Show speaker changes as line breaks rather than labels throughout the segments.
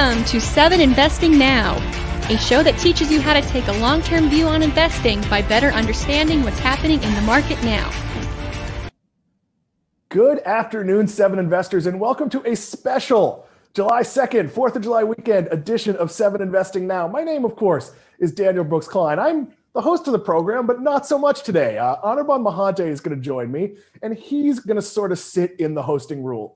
Welcome to 7 Investing Now, a show that teaches you how to take a long-term view on investing by better understanding what's happening in the market now.
Good afternoon, 7 investors, and welcome to a special July 2nd, 4th of July weekend edition of 7 Investing Now. My name, of course, is Daniel Brooks Kline. I'm the host of the program, but not so much today. Anirban Mahanti is going to join me, and he's going to sort of sit in the hosting role.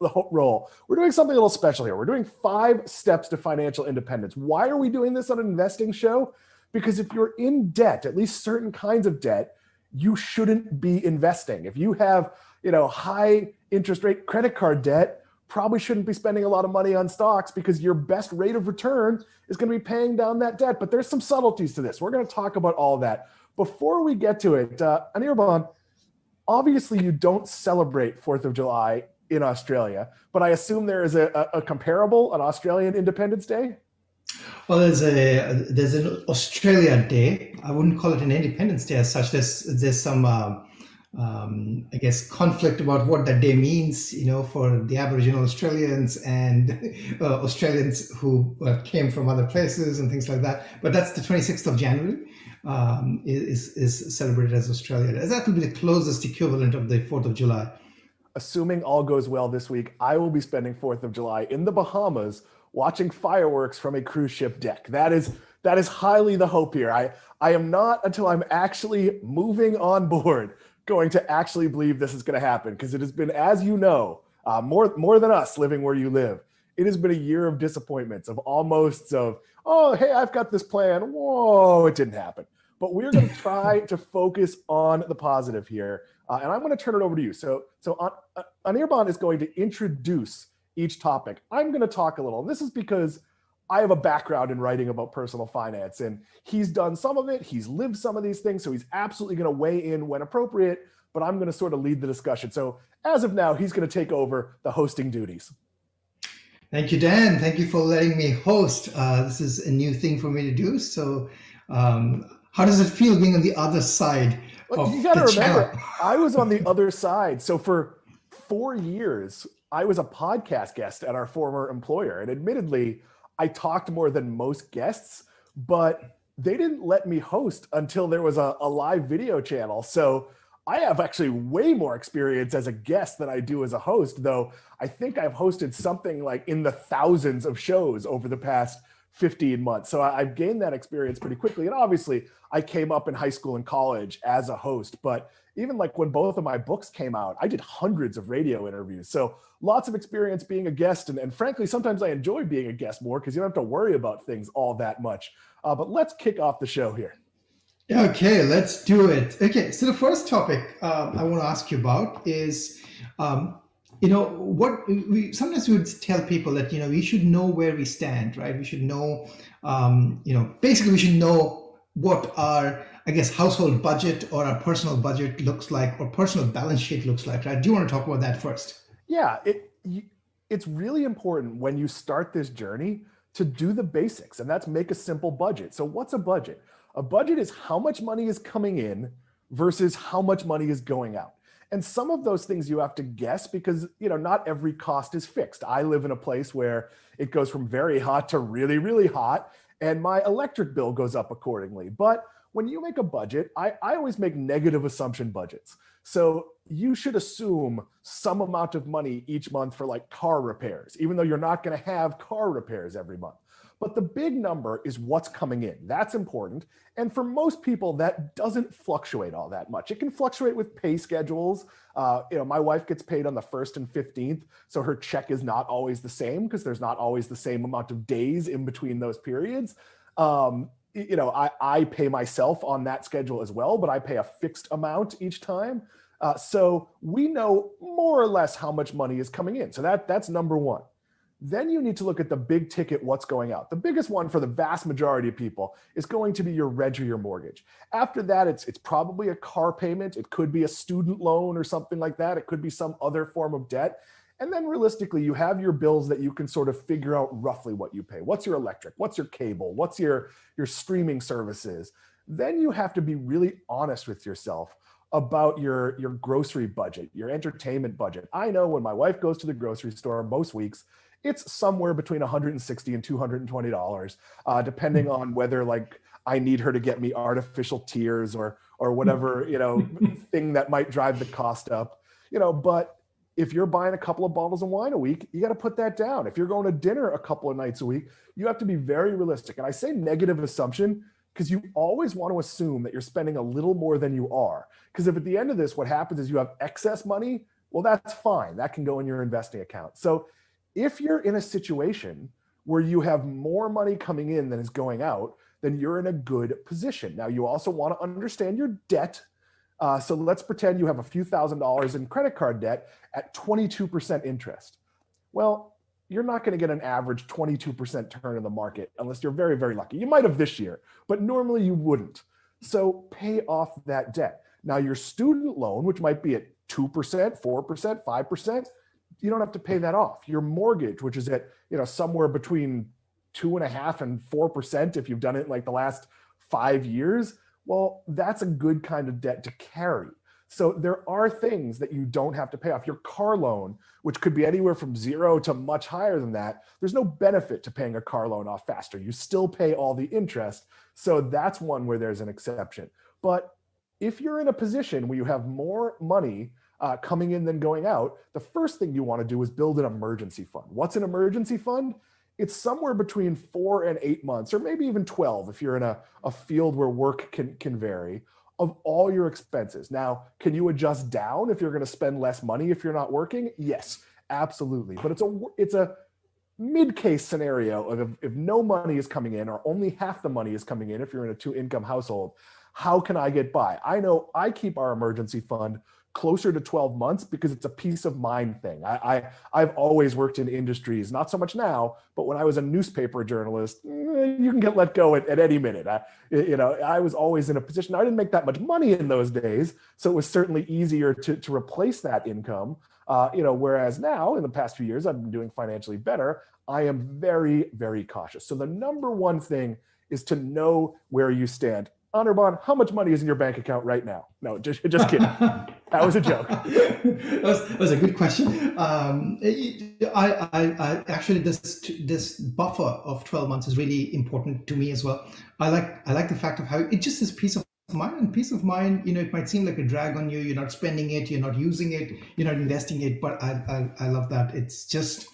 We're doing something a little special here. We're doing 5 steps to financial independence. Why are we doing this on an investing show? Because if you're in debt, at least certain kinds of debt, you shouldn't be investing. If you have, high interest rate credit card debt, probably shouldn't be spending a lot of money on stocks because your best rate of return is going to be paying down that debt. But there's some subtleties to this. We're going to talk about all of that. Before we get to it, Anirban, obviously you don't celebrate 4th of July in Australia, but I assume there is a comparable, an Australian Independence Day?
Well, there's an Australia Day. I wouldn't call it an Independence Day as such. There's some conflict about what that day means, for the Aboriginal Australians and Australians who came from other places and things like that. But that's the 26th of January is celebrated as Australia Day. That will be the closest equivalent of the 4th of July.
Assuming all goes well this week, I will be spending 4th of July in the Bahamas watching fireworks from a cruise ship deck. That is highly the hope here. I am not, until I'm actually moving on board, going to actually believe this is going to happen, because it has been, as you know, more than us living where you live, it has been a year of disappointments, of oh, hey, I've got this plan. Whoa, it didn't happen. But we're going to try to focus on the positive here. And I'm going to turn it over to you. So Anirban is going to introduce each topic. I'm going to talk a little. This is because I have a background in writing about personal finance, and he's done some of it. He's lived some of these things, so he's absolutely going to weigh in when appropriate, but I'm going to sort of lead the discussion. So as of now, he's going to take over the hosting duties.
Thank you, Dan. Thank you for letting me host. This is a new thing for me to do. So how does it feel being on the other side of
you got to remember,
channel?
I was on the other side. So for 4 years, I was a podcast guest at our former employer, and admittedly, I talked more than most guests, but they didn't let me host until there was a live video channel. So I have actually way more experience as a guest than I do as a host, though I think I've hosted something like in the thousands of shows over the past 15 months. So I've gained that experience pretty quickly. And obviously I came up in high school and college as a host, but even like when both of my books came out, I did hundreds of radio interviews. So lots of experience being a guest. And frankly, sometimes I enjoy being a guest more because you don't have to worry about things all that much. But let's kick off the show here.
Okay, let's do it. Okay, so the first topic I want to ask you about is, sometimes we would tell people that, we should know where we stand, right? We should know, basically we should know what our, household budget or our personal budget looks like, or personal balance sheet looks like, right? Do you want to talk about that first?
Yeah, it's really important when you start this journey to do the basics, and that's make a simple budget. So what's a budget? A budget is how much money is coming in versus how much money is going out. And some of those things you have to guess because, not every cost is fixed. I live in a place where it goes from very hot to really, really hot, and my electric bill goes up accordingly. But when you make a budget, I always make negative assumption budgets. So you should assume some amount of money each month for like car repairs, even though you're not going to have car repairs every month. But the big number is what's coming in. That's important. And for most people, that doesn't fluctuate all that much. It can fluctuate with pay schedules. My wife gets paid on the 1st and 15th, so her check is not always the same because there's not always the same amount of days in between those periods. I pay myself on that schedule as well, but I pay a fixed amount each time. So we know more or less how much money is coming in. So that's number one. Then you need to look at the big ticket, what's going out. The biggest one for the vast majority of people is going to be your rent or your mortgage. After that, it's probably a car payment. It could be a student loan or something like that. It could be some other form of debt. And then realistically, you have your bills that you can sort of figure out roughly what you pay. What's your electric? What's your cable? What's your streaming services? Then you have to be really honest with yourself about your grocery budget, your entertainment budget. I know when my wife goes to the grocery store most weeks, it's somewhere between $160 and $220, depending on whether like I need her to get me artificial tears or whatever, thing that might drive the cost up, but if you're buying a couple of bottles of wine a week, you got to put that down. If you're going to dinner a couple of nights a week, you have to be very realistic. And I say negative assumption because you always want to assume that you're spending a little more than you are. Because if at the end of this, what happens is you have excess money, well, that's fine. That can go in your investing account. So if you're in a situation where you have more money coming in than is going out, then you're in a good position. Now, you also want to understand your debt. So let's pretend you have a few $1,000s in credit card debt at 22% interest. Well, you're not going to get an average 22% turn in the market unless you're very, very lucky. You might have this year, but normally you wouldn't. So pay off that debt. Now, your student loan, which might be at 2%, 4%, 5%, you don't have to pay that off. Your mortgage, which is at somewhere between 2.5% and 4% if you've done it in like the last 5 years, well, that's a good kind of debt to carry. So there are things that you don't have to pay off. Your car loan, which could be anywhere from 0 to much higher than that, there's no benefit to paying a car loan off faster. You still pay all the interest. So that's one where there's an exception. But if you're in a position where you have more money coming in than going out, the first thing you want to do is build an emergency fund. What's an emergency fund? It's somewhere between 4 and 8 months, or maybe even 12 if you're in a field where work can vary, of all your expenses. Now, can you adjust down if you're going to spend less money if you're not working? Yes, absolutely. But it's a mid-case scenario of if no money is coming in or only half the money is coming in if you're in a 2-income household, how can I get by? I know I keep our emergency fund closer to 12 months because it's a peace of mind thing. I've always worked in industries, not so much now, but when I was a newspaper journalist, you can get let go at any minute. I was always in a position, I didn't make that much money in those days, so it was certainly easier to replace that income. Whereas now, in the past few years, I've been doing financially better. I am very, very cautious. So the number one thing is to know where you stand. Anirban, how much money is in your bank account right now? No, just kidding. That was a joke.
that was a good question. I actually this buffer of 12 months is really important to me as well. I like the fact of how it just is peace of mind, and peace of mind. It might seem like a drag on you. You're not spending it. You're not using it. You're not investing it. But I love that. It's just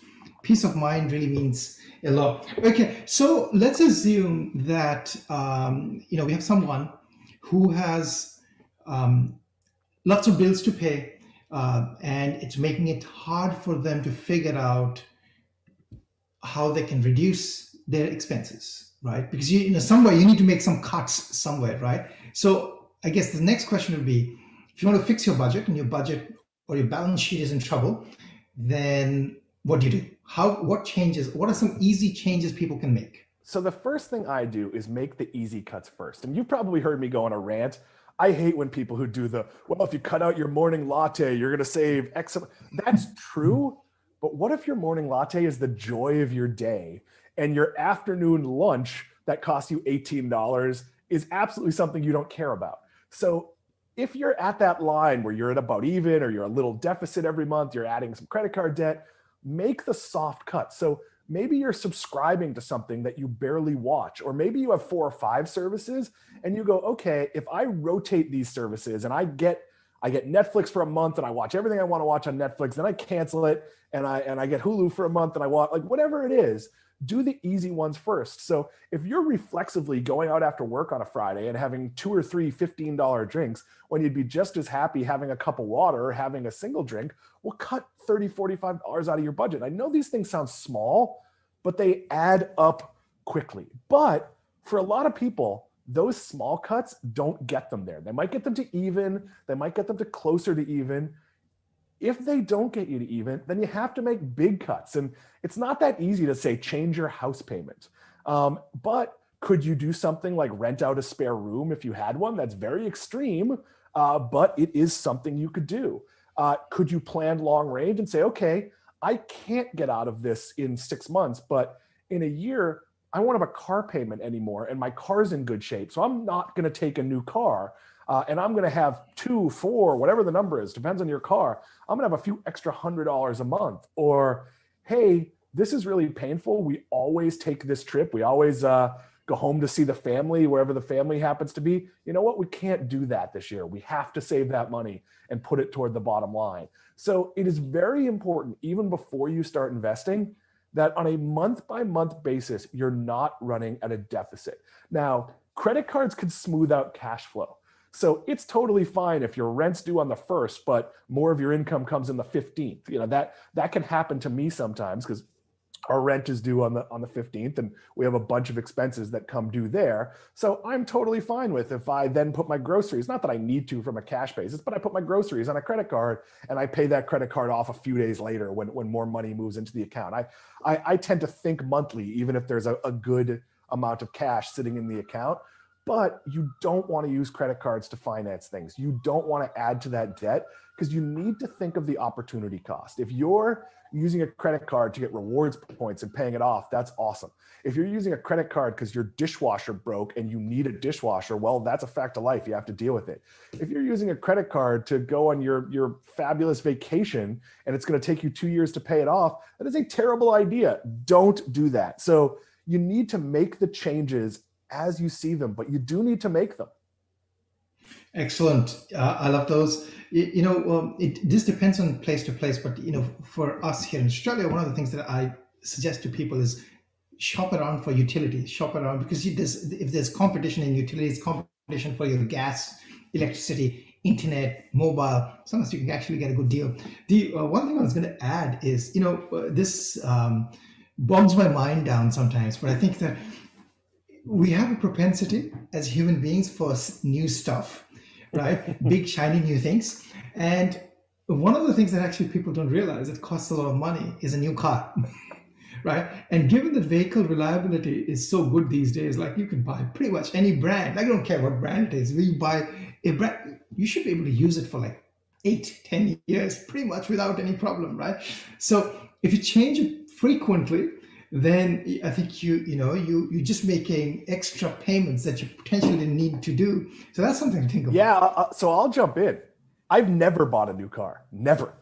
peace of mind really means a lot. Okay, so let's assume that we have someone who has lots of bills to pay, and it's making it hard for them to figure out how they can reduce their expenses, right? Because somewhere you need to make some cuts somewhere, right? So I guess the next question would be, if you want to fix your budget and your budget or your balance sheet is in trouble, then what do you do? What changes? What are some easy changes people can make?
So the first thing I do is make the easy cuts first. And you've probably heard me go on a rant. I hate when people who do if you cut out your morning latte, you're going to save X. That's true. But what if your morning latte is the joy of your day and your afternoon lunch that costs you $18 is absolutely something you don't care about? So if you're at that line where you're at about even, or you're a little deficit every month, you're adding some credit card debt, make the soft cut. So maybe you're subscribing to something that you barely watch, or maybe you have 4 or 5 services and you go, okay, if I rotate these services and I get Netflix for a month and I watch everything I want to watch on Netflix, then I cancel it and I get Hulu for a month and I watch, whatever it is, do the easy ones first. So if you're reflexively going out after work on a Friday and having 2 or 3 $15 drinks when you'd be just as happy having a cup of water or having a single drink, well, cut $30, $45 out of your budget. I know these things sound small, but they add up quickly. But for a lot of people, those small cuts don't get them there. They might get them to even, they might get them to closer to even. If they don't get you to even, then you have to make big cuts. And it's not that easy to say, change your house payment. But could you do something like rent out a spare room if you had one? That's very extreme, but it is something you could do. Could you plan long range and say, okay, I can't get out of this in 6 months, but in a year, I won't have a car payment anymore and my car's in good shape. So I'm not going to take a new car. And I'm going to have 2, 4, whatever the number is, depends on your car. I'm going to have a few extra $100 a month. Or, hey, this is really painful. We always take this trip. We always go home to see the family, wherever the family happens to be. You know what? We can't do that this year. We have to save that money and put it toward the bottom line. So it is very important, even before you start investing, that on a month-by-month basis, you're not running at a deficit. Now, credit cards can smooth out cash flow. So it's totally fine if your rent's due on the 1st, but more of your income comes in the 15th. You know, that can happen to me sometimes because our rent is due on the 15th and we have a bunch of expenses that come due there. So I'm totally fine with if I then put my groceries, not that I need to from a cash basis, but I put my groceries on a credit card and I pay that credit card off a few days later when more money moves into the account. I tend to think monthly, even if there's a good amount of cash sitting in the account. But you don't want to use credit cards to finance things. You don't want to add to that debt because you need to think of the opportunity cost. If you're using a credit card to get rewards points and paying it off, that's awesome. If you're using a credit card because your dishwasher broke and you need a dishwasher, well, that's a fact of life. You have to deal with it. If you're using a credit card to go on your fabulous vacation and it's going to take you 2 years to pay it off, that is a terrible idea. Don't do that. So you need to make the changes as you see them, but you do need to make them.
Excellent. I love those. This depends on place to place, but for us here in Australia, one of the things that I suggest to people is shop around for utilities. Shop around because if there's competition in utilities, competition for your gas, electricity, internet, mobile, sometimes you can actually get a good deal. The one thing I was going to add is, this bogs my mind down sometimes, but I think that we have a propensity as human beings for new stuff, right? Big, shiny new things. And one of the things that actually people don't realize that costs a lot of money is a new car, right? And given that vehicle reliability is so good these days, like you can buy pretty much any brand. I don't care what brand it is. You buy a brand, you should be able to use it for like 8-10 years, pretty much without any problem, right? So if you change it frequently, then I think you're just making extra payments that you potentially need to do. So that's something to think about.
Yeah, so I'll jump in. I've never bought a new car, never.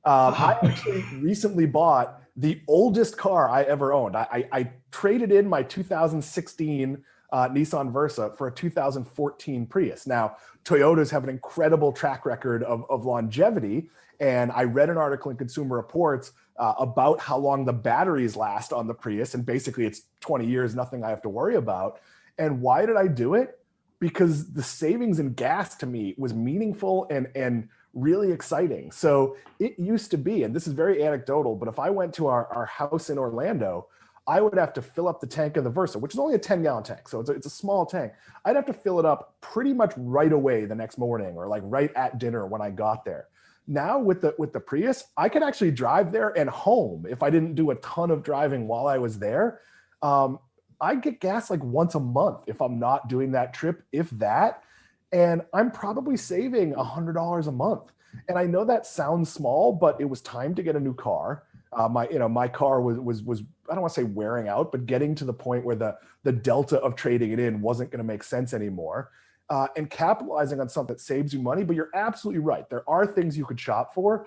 I actually recently bought the oldest car I ever owned. I traded in my 2016 Nissan Versa for a 2014 Prius. Now, Toyotas have an incredible track record of longevity, and I read an article in Consumer Reports about how long the batteries last on the Prius, and basically it's 20 years, nothing I have to worry about. And why did I do it? Because the savings in gas to me was meaningful and really exciting. So it used to be, and this is very anecdotal, but if I went to our house in Orlando, I would have to fill up the tank of the Versa, which is only a 10-gallon tank, so it's a small tank. I'd have to fill it up pretty much right away the next morning or like right at dinner when I got there. Now with the Prius, I could actually drive there and home if I didn't do a ton of driving while I was there. I get gas like once a month if I'm not doing that trip, if that, and I'm probably saving $100 a month. And I know that sounds small, but it was time to get a new car. My car was I don't want to say wearing out, but getting to the point where the delta of trading it in wasn't going to make sense anymore. And capitalizing on something that saves you money. But you're absolutely right. There are things you could shop for.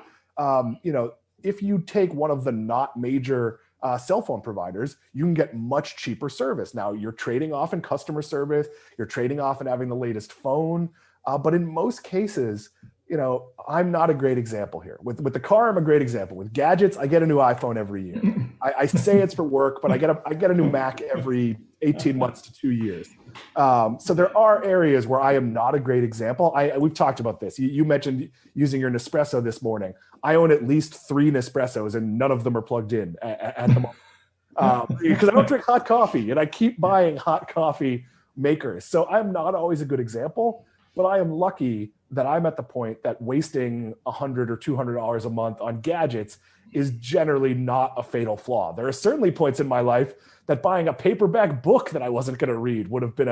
If you take one of the not major cell phone providers, you can get much cheaper service. Now you're trading off in customer service, you're trading off in having the latest phone. But in most cases, I'm not a great example here. With the car, I'm a great example. With gadgets, I get a new iPhone every year. I say it's for work, but I get a new Mac every 18 months to 2 years. So there are areas where I am not a great example. We've talked about this. You mentioned using your Nespresso this morning. I own at least 3 Nespressos and none of them are plugged in at the moment. Because I don't drink hot coffee and I keep buying hot coffee makers. So I'm not always a good example, but I am lucky that I'm at the point that wasting $100 or $200 a month on gadgets is generally not a fatal flaw. There are certainly points in my life that buying a paperback book that I wasn't going to read would have been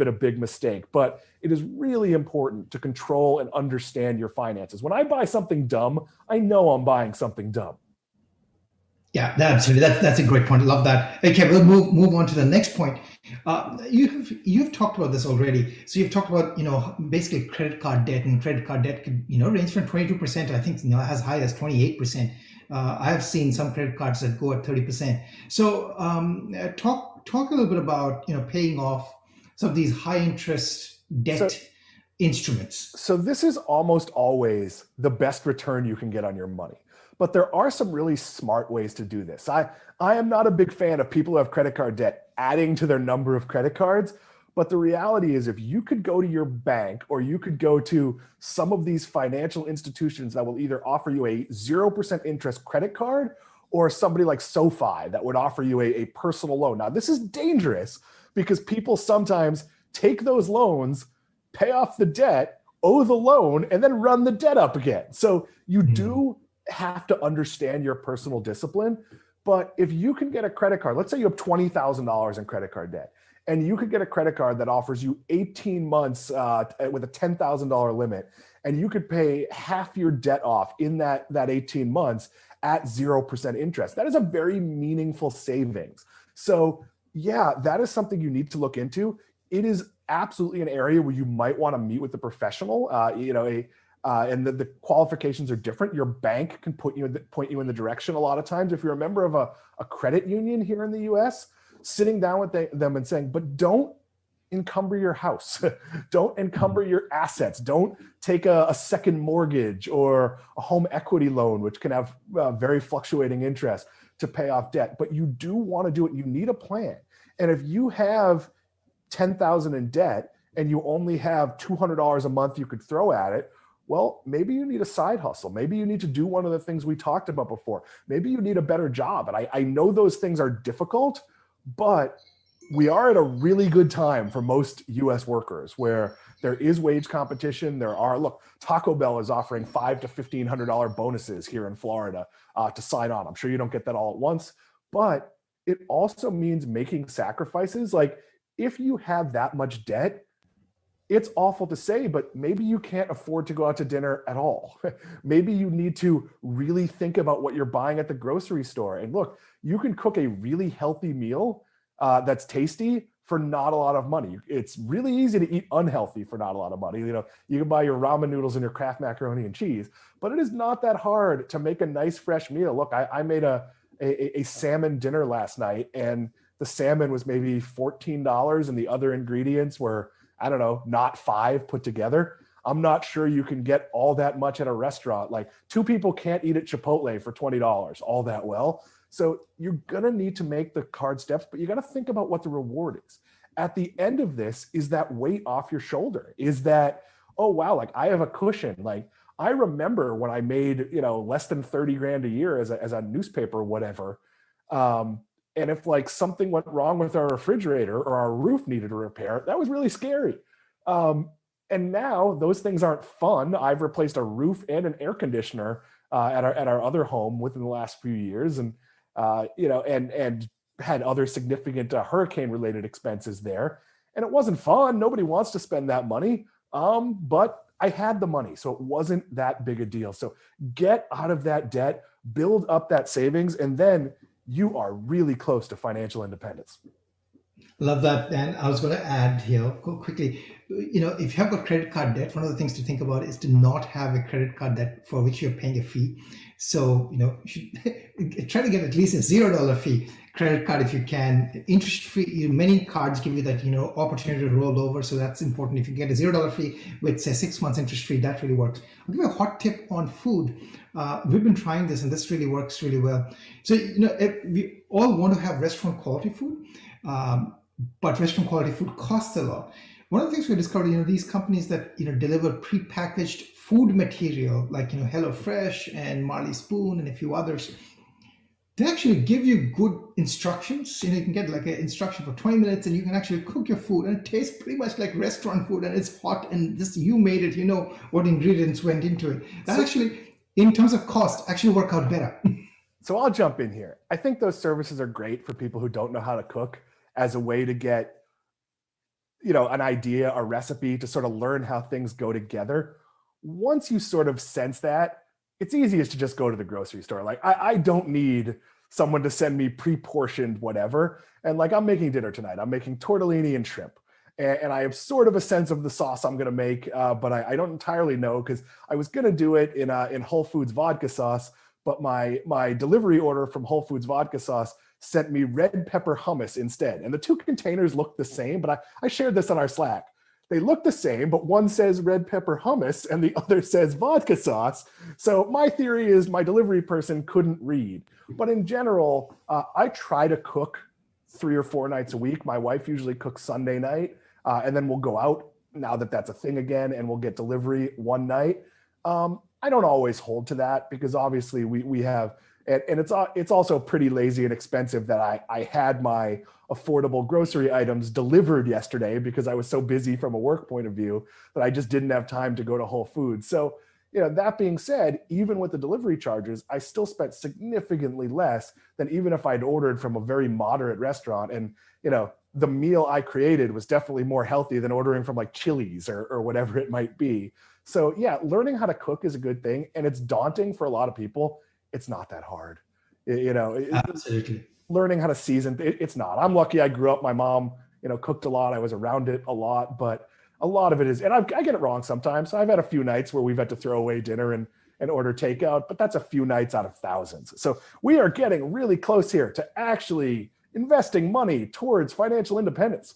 a big mistake. But it is really important to control and understand your finances. When I buy something dumb, I know I'm buying something dumb.
Yeah, absolutely. That's a great point. Love that. Okay, we'll move on to the next point. You've talked about this already. So you've talked about basically credit card debt, and credit card debt could range from 22%. I think as high as 28%. I have seen some credit cards that go at 30%. So talk a little bit about paying off some of these high interest
So,
debt instruments.
so this is almost always the best return you can get on your money. But there are some really smart ways to do this. I am not a big fan of people who have credit card debt adding to their number of credit cards. But the reality is, if you could go to your bank or you could go to some of these financial institutions that will either offer you a 0% interest credit card, or somebody like SoFi that would offer you a personal loan. Now, this is dangerous because people sometimes take those loans, pay off the debt, owe the loan, and then run the debt up again. So you do have to understand your personal discipline. But if you can get a credit card, let's say you have $20,000 in credit card debt, and you could get a credit card that offers you 18 months with a $10,000 limit, and you could pay half your debt off in that 18 months at 0% interest. That is a very meaningful savings. So yeah, that is something you need to look into. It is absolutely an area where you might want to meet with a professional. And the qualifications are different. Your bank can point you in the direction a lot of times. If you're a member of a credit union here in the US, sitting down with them and saying, but don't encumber your house. Don't encumber your assets. Don't take a second mortgage or a home equity loan, which can have very fluctuating interest to pay off debt. But you do want to do it. You need a plan. And if you have 10,000 in debt and you only have $200 a month you could throw at it, well, maybe you need a side hustle. Maybe you need to do one of the things we talked about before. Maybe you need a better job. And I know those things are difficult, but we are at a really good time for most US workers where there is wage competition. Look, Taco Bell is offering $500 to $1,500 bonuses here in Florida to sign on. I'm sure you don't get that all at once, but it also means making sacrifices. Like, if you have that much debt, it's awful to say, but maybe you can't afford to go out to dinner at all. Maybe you need to really think about what you're buying at the grocery store. And look, you can cook a really healthy meal that's tasty for not a lot of money. It's really easy to eat unhealthy for not a lot of money. You can buy your ramen noodles and your Kraft macaroni and cheese, but it is not that hard to make a nice fresh meal. Look, I made a salmon dinner last night, and the salmon was maybe $14, and the other ingredients were, I don't know, not $5 put together. I'm not sure you can get all that much at a restaurant. Like, two people can't eat at Chipotle for $20 all that well. So you're going to need to make the hard steps, but you got to think about what the reward is. At the end of this, is that weight off your shoulder? Is that, oh, wow, like I have a cushion. Like, I remember when I made, less than 30 grand a year as a newspaper or whatever. And if like something went wrong with our refrigerator or our roof needed a repair, that was really scary. And now those things aren't fun. I've replaced a roof and an air conditioner at our other home within the last few years, and and had other significant hurricane-related expenses there. And it wasn't fun. Nobody wants to spend that money, but I had the money, so it wasn't that big a deal. So get out of that debt, build up that savings, and then you are really close to financial independence.
Love that. And I was going to add here quickly, if you have got credit card debt, one of the things to think about is to not have a credit card debt for which you're paying a fee. So, you should try to get at least a $0 fee credit card if you can. Interest free, many cards give you that, opportunity to roll over. So that's important. If you get a $0 fee with, say, 6 months interest free, that really works. I'll give you a hot tip on food. We've been trying this, and this really works really well. So, we all want to have restaurant quality food, but restaurant quality food costs a lot. One of the things we discovered, these companies that, deliver prepackaged food material like, HelloFresh and Marley Spoon and a few others, they actually give you good instructions. You can get like an instruction for 20 minutes and you can actually cook your food, and it tastes pretty much like restaurant food, and it's hot, and this, you made it, what ingredients went into it. That actually, in terms of cost, actually work out better.
So I'll jump in here. I think those services are great for people who don't know how to cook, as a way to get, an idea, a recipe, to sort of learn how things go together. Once you sort of sense that, it's easiest to just go to the grocery store. Like, I don't need someone to send me pre-portioned whatever. And like, I'm making dinner tonight. I'm making tortellini and shrimp. And I have sort of a sense of the sauce I'm going to make, but I don't entirely know, because I was going to do it in Whole Foods vodka sauce, but my delivery order from Whole Foods vodka sauce sent me red pepper hummus instead. And the two containers look the same, but I shared this on our Slack. They look the same, but one says red pepper hummus and the other says vodka sauce. So my theory is my delivery person couldn't read. But in general, I try to cook 3 or 4 nights a week. My wife usually cooks Sunday night, and then we'll go out now that that's a thing again, and we'll get delivery one night. I don't always hold to that, because obviously we have, and it's also pretty lazy and expensive that I had my affordable grocery items delivered yesterday because I was so busy from a work point of view that I just didn't have time to go to Whole Foods. So, that being said, even with the delivery charges, I still spent significantly less than even if I'd ordered from a very moderate restaurant. And, the meal I created was definitely more healthy than ordering from like Chili's or whatever it might be. So yeah, learning how to cook is a good thing, and it's daunting for a lot of people. It's not that hard.
Absolutely.
Learning how to season, it's not. I'm lucky I grew up, my mom, cooked a lot. I was around it a lot, but a lot of it is, and I get it wrong sometimes. So I've had a few nights where we've had to throw away dinner and order takeout, but that's a few nights out of thousands. So we are getting really close here to actually investing money towards financial independence.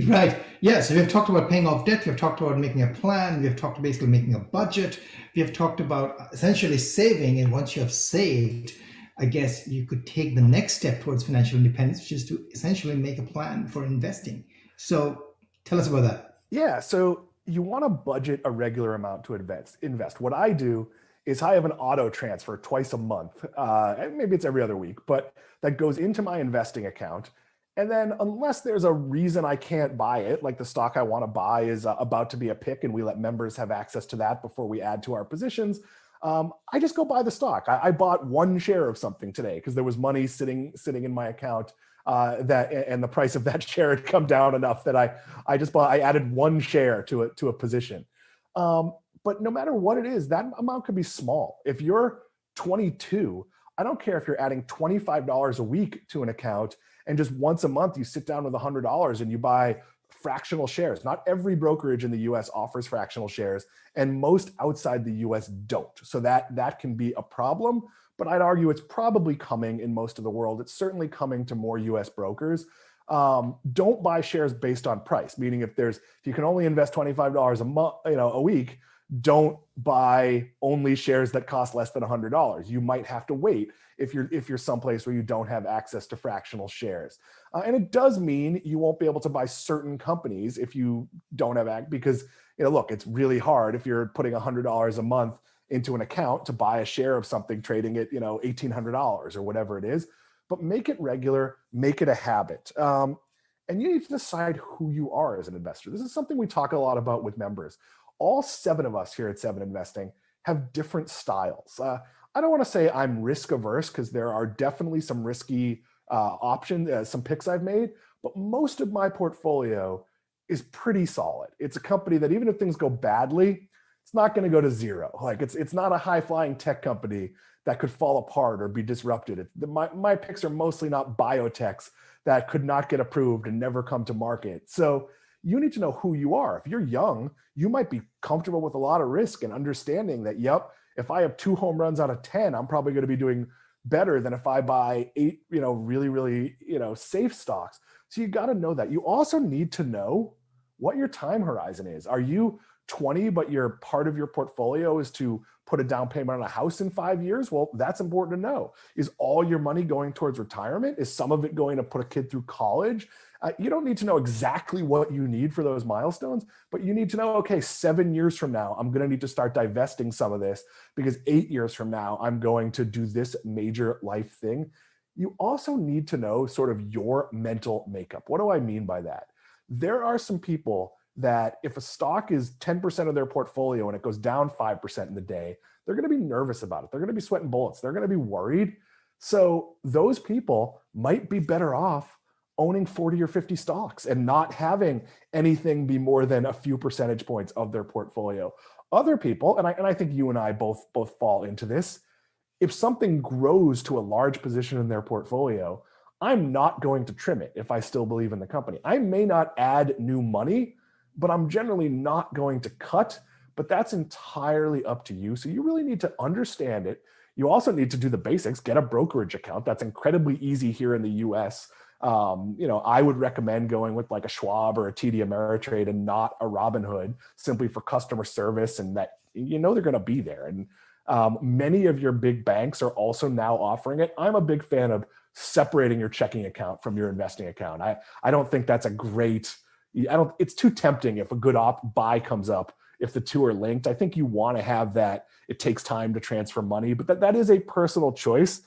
Right. Yeah. So we've talked about paying off debt. We've talked about making a plan. We've talked basically making a budget. We have talked about essentially saving. And once you have saved, I guess you could take the next step towards financial independence, which is to essentially make a plan for investing. So tell us about that.
Yeah. So you want to budget a regular amount to invest. What I do is I have an auto transfer twice a month. Maybe it's every other week, but that goes into my investing account. And then unless there's a reason I can't buy it, like the stock I want to buy is about to be a pick and we let members have access to that before we add to our positions, I just go buy the stock. I bought 1 share of something today because there was money sitting in my account and the price of that share had come down enough that I added 1 share to a position. But no matter what it is, that amount could be small. If you're 22, I don't care if you're adding $25 a week to an account and just once a month you sit down with $100 and you buy fractional shares. Not every brokerage in the US offers fractional shares, and most outside the US don't. So that can be a problem, but I'd argue it's probably coming in most of the world. It's certainly coming to more US brokers. Don't buy shares based on price, meaning if you can only invest $25 a month, a week, don't buy only shares that cost less than $100. You might have to wait if you're someplace where you don't have access to fractional shares. And it does mean you won't be able to buy certain companies if you don't have because, look, it's really hard if you're putting $100 a month into an account to buy a share of something trading at, $1,800 or whatever it is, but make it regular, make it a habit. And you need to decide who you are as an investor. This is something we talk a lot about with members. All 7 of us here at 7 Investing have different styles. I don't want to say I'm risk averse because there are definitely some risky options, some picks I've made, but most of my portfolio is pretty solid. It's a company that even if things go badly, it's not going to go to zero. Like it's not a high flying tech company that could fall apart or be disrupted. My picks are mostly not biotechs that could not get approved and never come to market. So you need to know who you are. If you're young, you might be comfortable with a lot of risk and understanding that, yep, if I have 2 home runs out of 10, I'm probably going to be doing better than if I buy 8, really, really, safe stocks. So you got to know that. You also need to know what your time horizon is. Are you 20, but part of your portfolio is to put a down payment on a house in 5 years? Well, that's important to know. Is all your money going towards retirement? Is some of it going to put a kid through college? You don't need to know exactly what you need for those milestones, but you need to know, okay, 7 years from now, I'm going to need to start divesting some of this because 8 years from now, I'm going to do this major life thing. You also need to know sort of your mental makeup. What do I mean by that? There are some people that if a stock is 10% of their portfolio and it goes down 5% in the day, they're going to be nervous about it. They're going to be sweating bullets. They're going to be worried. So those people might be better off owning 40 or 50 stocks and not having anything be more than a few percentage points of their portfolio. Other people, and I think you and I both fall into this, if something grows to a large position in their portfolio, I'm not going to trim it if I still believe in the company. I may not add new money, but I'm generally not going to cut, but that's entirely up to you. So you really need to understand it. You also need to do the basics, get a brokerage account. That's incredibly easy here in the US. I would recommend going with like a Schwab or a TD Ameritrade and not a Robinhood, simply for customer service, and that they're going to be there. And many of your big banks are also now offering it. I'm a big fan of separating your checking account from your investing account. I don't think that's a great, it's too tempting if a good buy comes up, if the two are linked. I think you want to have that. It takes time to transfer money, but that is a personal choice.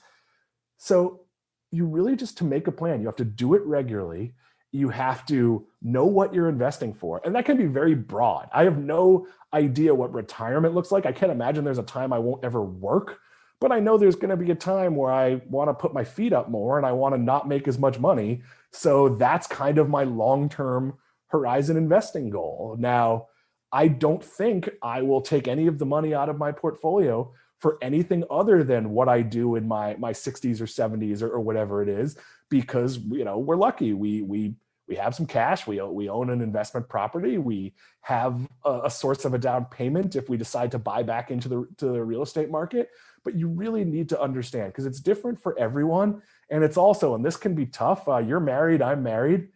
So you really just, to make a plan, you have to do it regularly. You have to know what you're investing for. And that can be very broad. I have no idea what retirement looks like. I can't imagine there's a time I won't ever work, but I know there's going to be a time where I want to put my feet up more and I want to not make as much money. So that's kind of my long-term horizon investing goal. Now, I don't think I will take any of the money out of my portfolio for anything other than what I do in my 60s or 70s or whatever it is, because we're lucky. We have some cash. We own an investment property. We have a source of a down payment if we decide to buy back into the real estate market. But you really need to understand, because it's different for everyone. And it's also, and this can be tough, you're married, I'm married.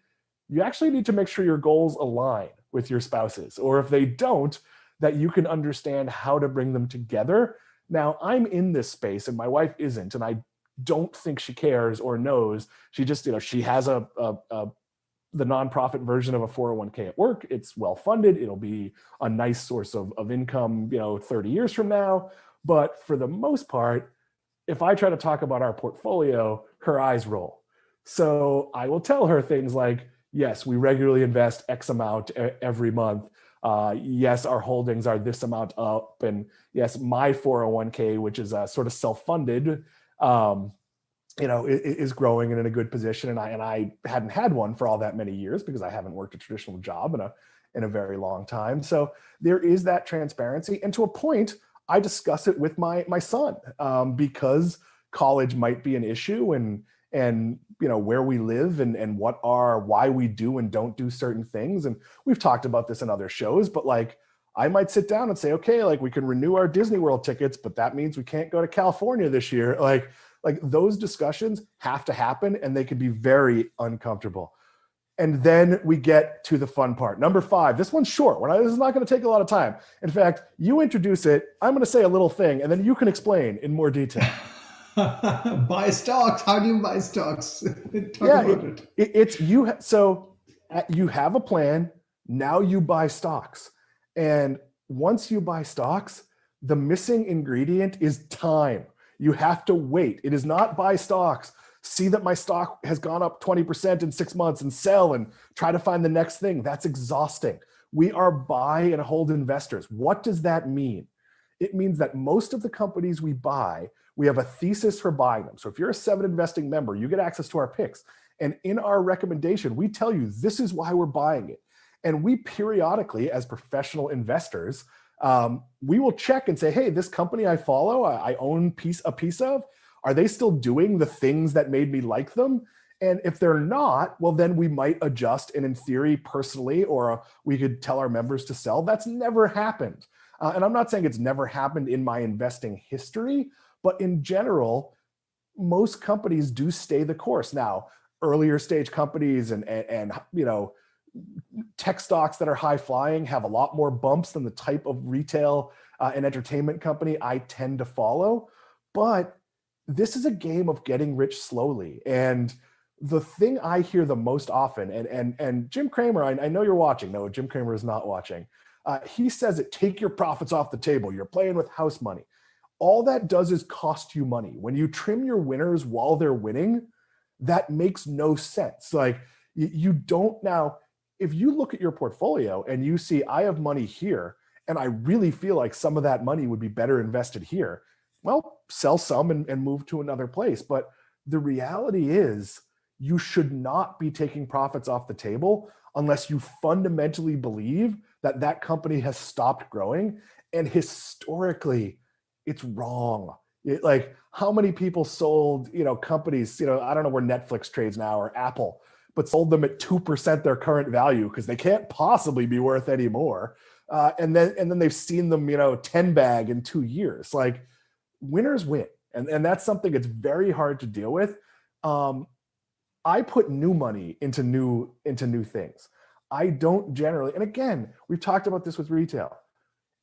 You actually need to make sure your goals align with your spouses, or if they don't, that you can understand how to bring them together. Now, I'm in this space and my wife isn't, and I don't think she cares or knows. She just, she has the nonprofit version of a 401k at work. It's well funded. It'll be a nice source of income, 30 years from now. But for the most part, if I try to talk about our portfolio, her eyes roll. So I will tell her things like, yes, we regularly invest X amount every month. Yes, our holdings are this amount up. And yes, my 401k, which is sort of self-funded, is growing and in a good position. And I hadn't had one for all that many years because I haven't worked a traditional job in a very long time. So there is that transparency. And to a point, I discuss it with my son because college might be an issue, and where we live and why we do and don't do certain things. And we've talked about this in other shows, but like, I might sit down and say, okay, like we can renew our Disney World tickets, but that means we can't go to California this year. Like those discussions have to happen, and they can be very uncomfortable. And then we get to the fun part. Number 5, this one's short. This is not going to take a lot of time. In fact, you introduce it. I'm going to say a little thing, and then you can explain in more detail.
Buy stocks. How do you buy stocks?
So you have a plan. Now you buy stocks. And once you buy stocks, the missing ingredient is time. You have to wait. It is not buy stocks, see that my stock has gone up 20% in 6 months and sell and try to find the next thing. That's exhausting. We are buy and hold investors. What does that mean? It means that most of the companies we buy, we have a thesis for buying them. So if you're a 7 Investing member, you get access to our picks. And in our recommendation, we tell you this is why we're buying it. And we periodically, as professional investors, we will check and say, hey, this company I follow, I own a piece of, are they still doing the things that made me like them? And if they're not, well, then we might adjust. And in theory, personally, or we could tell our members to sell. That's never happened. And I'm not saying it's never happened in my investing history, but in general, most companies do stay the course. Now, earlier stage companies and tech stocks that are high flying have a lot more bumps than the type of retail and entertainment company I tend to follow. But this is a game of getting rich slowly. And the thing I hear the most often, and Jim Cramer, I know you're watching. No, Jim Cramer is not watching. He says it, take your profits off the table. You're playing with house money. All that does is cost you money. When you trim your winners while they're winning, that makes no sense. Like you don't now, if you look at your portfolio and you see I have money here, and I really feel like some of that money would be better invested here, well, sell some and move to another place. But the reality is you should not be taking profits off the table unless you fundamentally believe that that company has stopped growing. And historically, it's wrong. Like how many people sold, companies, I don't know where Netflix trades now or Apple, but sold them at 2% their current value because they can't possibly be worth any more. And then they've seen them, 10 bag in 2 years. Like winners win. And that's something that's very hard to deal with. I put new money into new things. I don't generally, and again, we've talked about this with retail.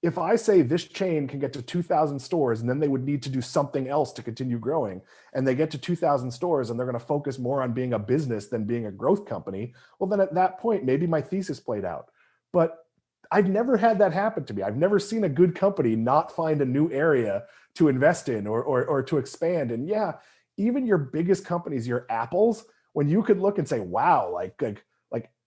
If I say this chain can get to 2,000 stores and then they would need to do something else to continue growing, and they get to 2,000 stores and they're going to focus more on being a business than being a growth company, well, then at that point, maybe my thesis played out. But I've never had that happen to me. I've never seen a good company not find a new area to invest in or to expand. And yeah, even your biggest companies, your Apples, when you could look and say, wow, like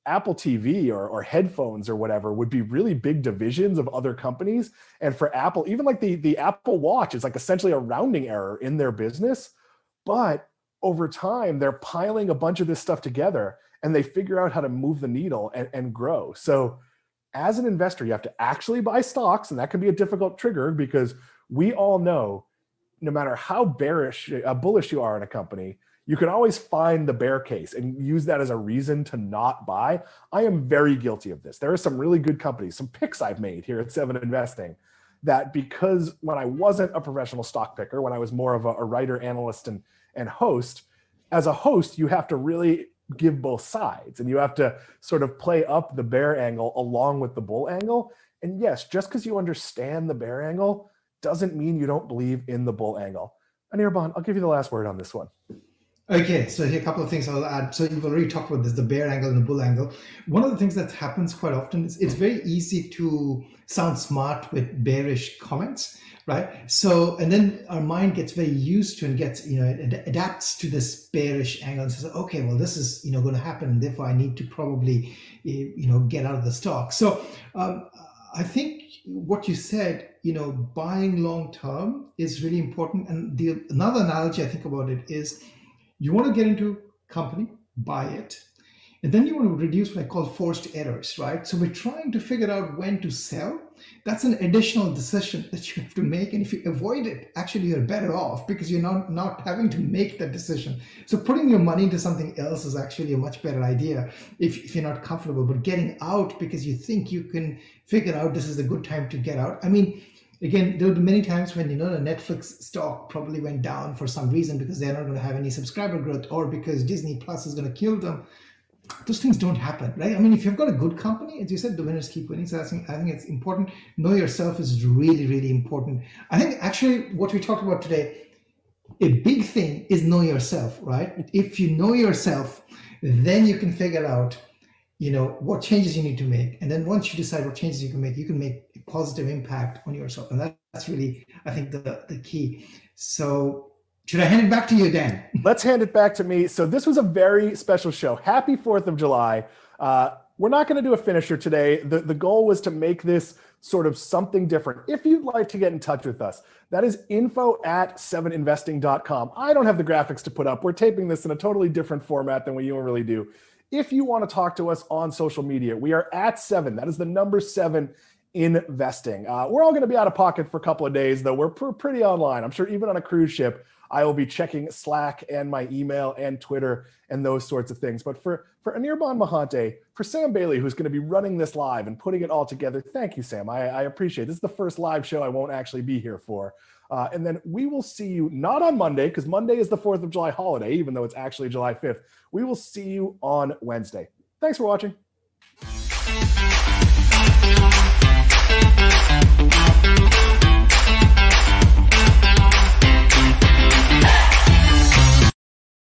Apple TV or headphones or whatever would be really big divisions of other companies. And for Apple, even like the Apple Watch is like essentially a rounding error in their business. But over time, they're piling a bunch of this stuff together and they figure out how to move the needle and grow. So as an investor, you have to actually buy stocks, and that can be a difficult trigger because we all know no matter how bullish you are in a company, you can always find the bear case and use that as a reason to not buy. I am very guilty of this. There are some really good companies, some picks I've made here at 7 Investing that because when I wasn't a professional stock picker, when I was more of a writer, analyst, and host, as a host, you have to really give both sides and you have to sort of play up the bear angle along with the bull angle. And yes, just because you understand the bear angle doesn't mean you don't believe in the bull angle. Anirban, I'll give you the last word on this one.
Okay, so here are a couple of things I'll add. So you've already talked about this, the bear angle and the bull angle. One of the things that happens quite often is it's very easy to sound smart with bearish comments, right? So, and then our mind gets very used to and gets, it adapts to this bearish angle and says, okay, well, this is, going to happen. And therefore I need to probably, get out of the stock. So I think what you said, buying long-term is really important. And another analogy I think about it is, you want to get into company, buy it, and then you want to reduce what I call forced errors, right? So we're trying to figure out when to sell. That's an additional decision that you have to make. And if you avoid it, actually you're better off because you're not having to make that decision. So putting your money into something else is actually a much better idea if you're not comfortable. But getting out because you think you can figure out this is a good time to get out. I mean, again, there will be many times when, the Netflix stock probably went down for some reason because they're not going to have any subscriber growth or because Disney Plus is going to kill them. Those things don't happen, right? I mean, if you've got a good company, as you said, the winners keep winning. So I think it's important. Know yourself is really, really important. I think actually what we talked about today, a big thing is know yourself, right? If you know yourself, then you can figure out what changes you need to make. And then once you decide what changes you can make a positive impact on yourself. And that's really, I think, the key. So should I hand it back to you, Dan?
Let's hand it back to me. So this was a very special show. Happy 4th of July. We're not going to do a finisher today. The goal was to make this sort of something different. If you'd like to get in touch with us, that is info@7investing.com. I don't have the graphics to put up. We're taping this in a totally different format than we usually do. If you want to talk to us on social media, we are at 7. That is the number 7 investing. We're all going to be out of pocket for a couple of days, though. We're pretty online. I'm sure even on a cruise ship, I will be checking Slack and my email and Twitter and those sorts of things. But for Anirban Mahanti, for Sam Bailey, who's going to be running this live and putting it all together, thank you, Sam. I appreciate it. This is the first live show I won't actually be here for. And then we will see you not on Monday, because Monday is the 4th of July holiday, even though it's actually July 5th. We will see you on Wednesday. Thanks for watching.